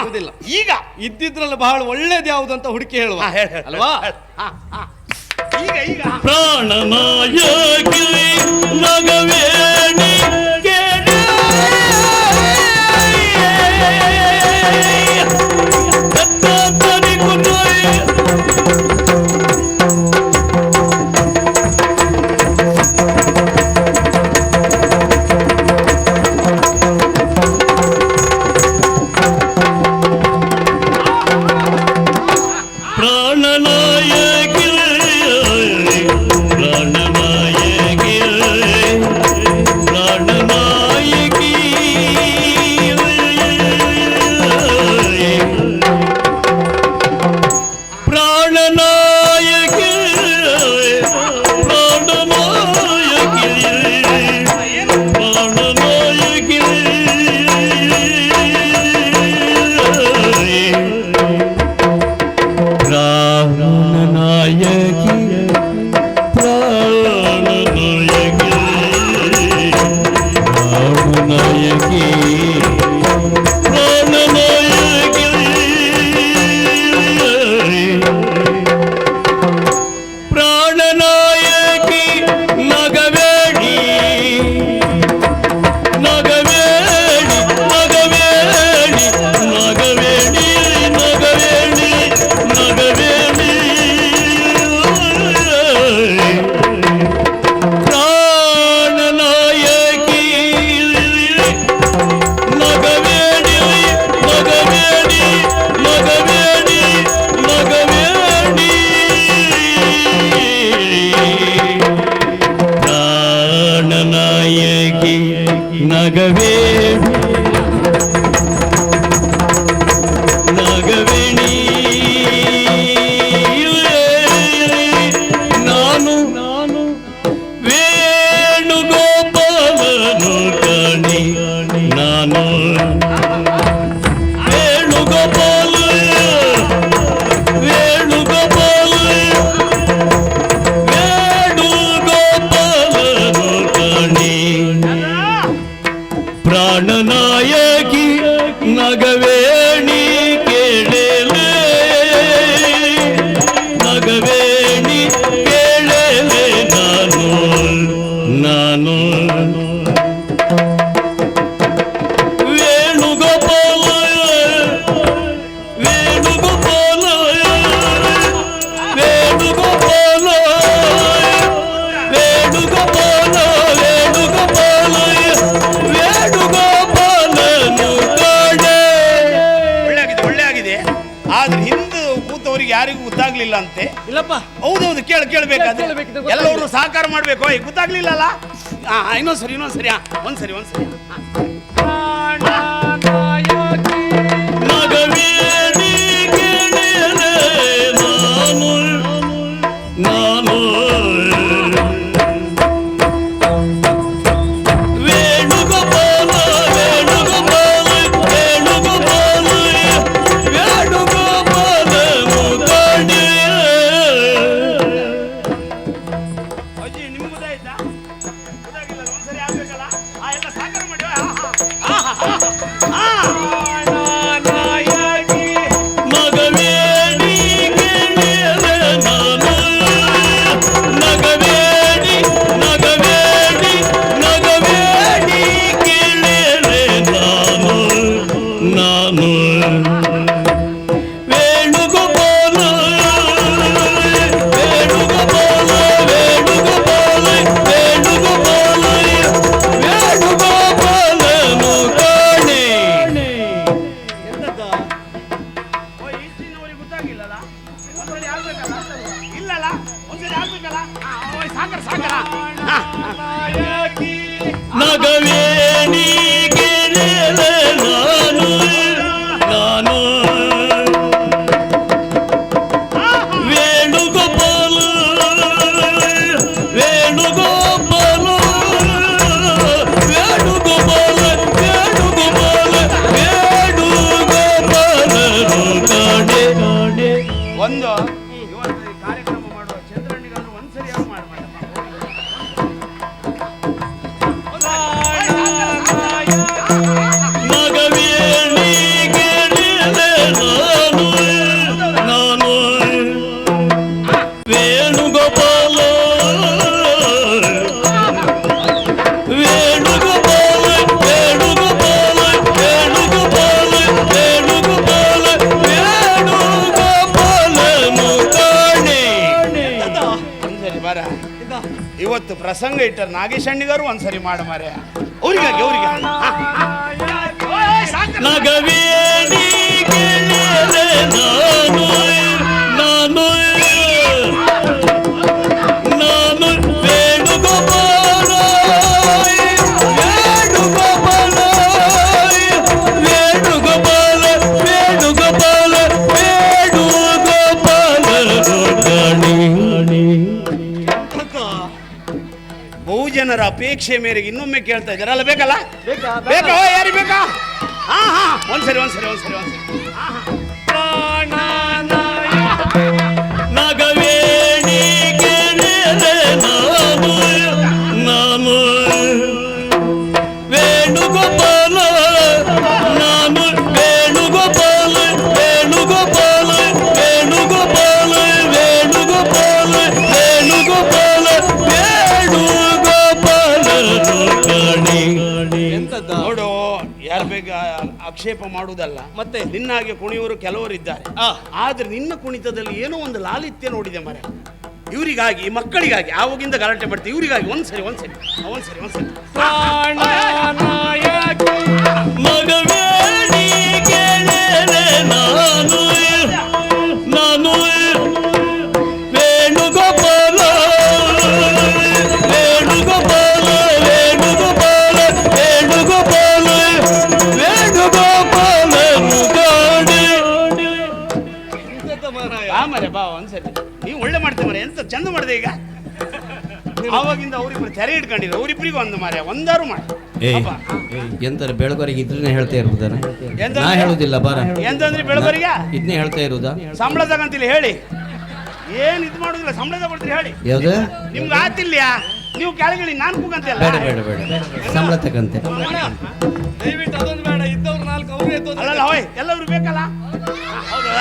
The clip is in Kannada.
ಆಗುದಿಲ್ಲ. ಈಗ ಇದ್ದಿದ್ರಲ್ಲಿ ಬಹಳ ಒಳ್ಳೇದು ಯಾವುದು ಅಂತ ಹುಡುಕಿ ಹೇಳುವ ಅಲ್ವಾ? ಈಗ ಈಗ ಪ್ರಾಣನಾಯಕಿ ನಗವೇಣಿ ಗೊತ್ತಾಗ್ಲಿಲ್ಲ ಅಂತೆ. ಇಲ್ಲಪ್ಪ, ಹೌದೌದು, ಕೇಳಬೇಕಾದ್ರೆ ಎಲ್ಲರೂ ಸಹಕಾರ ಮಾಡ್ಬೇಕು. ಗೊತ್ತಾಗ್ಲಿಲ್ಲ ಅಲ್ಲ? ಇನ್ನೊಂದ್ಸರಿ ಒಂದ್ಸರಿ ಇವತ್ತು ಪ್ರಸಂಗ ಇಟ್ಟರು ನಾಗೇಶ್ ಅಣ್ಣಿಗಾರು ಒಂದ್ಸರಿ ಮಾಡು ಮಾರೆ ಅವ್ರಿಗಾಗಿ ಅವ್ರಿಗೆ ನಗವೇಣಿ ಗೆಳೆಯರೆ ನಾನು ವೇಣುಗೋಪಾಲ ವೇಣುಗೋಪಾಲ ವೇಣುಗೋಪಾಲ ವೇಣುಗೋಪಾಲ ವೇಣುಗೋಪಾಲ ಬಹುಜನರ ಅಪೇಕ್ಷೆ ಮೇರೆಗೆ ಇನ್ನೊಮ್ಮೆ ಕೇಳ್ತಾ ಇದ್ದಾರೆ ಅಲ್ಲ ಬೇಕಲ್ಲ ಬೇಕಾ ಯಾರಿಗೆ ಬೇಕಾ ಹಾ ಹಾ ಒಂದ್ಸರಿ ನಗವೇಣಿ ಗೆಳೆಯರೆ ನಾನು ವೇಣುಗೋಪಾಲ ನಾನು ವೇಣುಗೋಪಾಲ ವೇಣುಗೋಪಾಲ ವೇಣುಗೋಪಾಲ ವೇಣುಗೋಪಾಲ ವೇಣುಗೋಪಾಲ ವೇಣುಗೋಪಾಲ ಎಂತದ್ದ ನೋಡು ಯಾರು ಬೇಗ ಆಕ್ಷೇಪ ಮಾಡುವುದಲ್ಲ ಮತ್ತೆ? ನಿನ್ನಾಗೆ ಕುಣಿಯವರು ಕೆಲವರು ಇದ್ದಾರೆ ಆದ್ರೆ ನಿನ್ನ ಕುಣಿತದಲ್ಲಿ ಏನೋ ಒಂದು ಲಾಲಿತ್ಯ ನೋಡಿದೆ ಮರೆ ಇವರಿಗಾಗಿ ಮಕ್ಕಳಿಗಾಗಿ ಆವಾಗಿಂದ ಗಲಾಟೆ ಮಾಡ್ತೀವಿ ಇವರಿಗಾಗಿ ಒಂದ್ಸರಿ ಮಗವೇಣಿ ಗೆಳೆಯರೆ ನಾನು ವೇಣುಗೋಪಾಲ ವೇಣುಗೋಪಾಲ ವೇಣುಗೋಪಾಲ ವೇಣುಗೋಪಾಲ ವೇಣುಗೋಪಾಲ ಮರೆ ಬಾ ಒಂದ್ಸರಿ ನೀವು ಒಳ್ಳೆ ಮಾಡ್ತೇವೆ ಮರೆ ಎಂತ ಚಂದ ಮಾಡಿದೆ ಈಗ ಆವಾಗಿಂದ ಅವರಿಬ್ರು ತೆರೆ ಇಟ್ಕೊಂಡಿದ್ರು ಅವರಿಬ್ರಿಗೂ ಒಂದು ಮಾರೆ ಒಂದಾರು ಮಾಡಿ ಎಂತಾರೆ ಬೆಳಗರಿಗೆ ಇದ್ರನ್ನೇ ಹೇಳ್ತಾ ಇರುವುದನ ಎಂತ ನಾ ಹೇಳುದಿಲ್ಲ ಬಾರ ಎಂತಂದ್ರಿ ಬೆಳಬರಿಗೆ ಇದನ್ನೇ ಹೇಳ್ತಾ ಇರುವುದಾ ಸಂಬಳ ತಗಂತಿಲ್ಲ ಹೇಳಿ ಏನ್ ಇದು ಮಾಡುದಿಲ್ಲ ಸಂಬಳ ತಗೊಳ್ತೀರಿ ಹೇಳಿ ಯಾವ್ದು ನಿಮ್ಗೆ ಆತಿಲ್ಯಾ ನೀವು ಕೆಳಗಿಳಿ ನಾನು ಕೂಗಂತಿಲ್ಲ ಬೇಡ ಬೇಡ ಬೇಡ ಸಂಬಳ ತಕಂತೆ ದಯವಿಟ್ಟು ಅದೊಂದು ಬೇಡ ಇದ್ದವ್ರು 4 ಅವ್ರೇ ಅಲ್ಲಲ್ಲ ಹೋಯ್ ಎಲ್ಲರೂ ಬೇಕಲ್ಲ ಹೌದಾ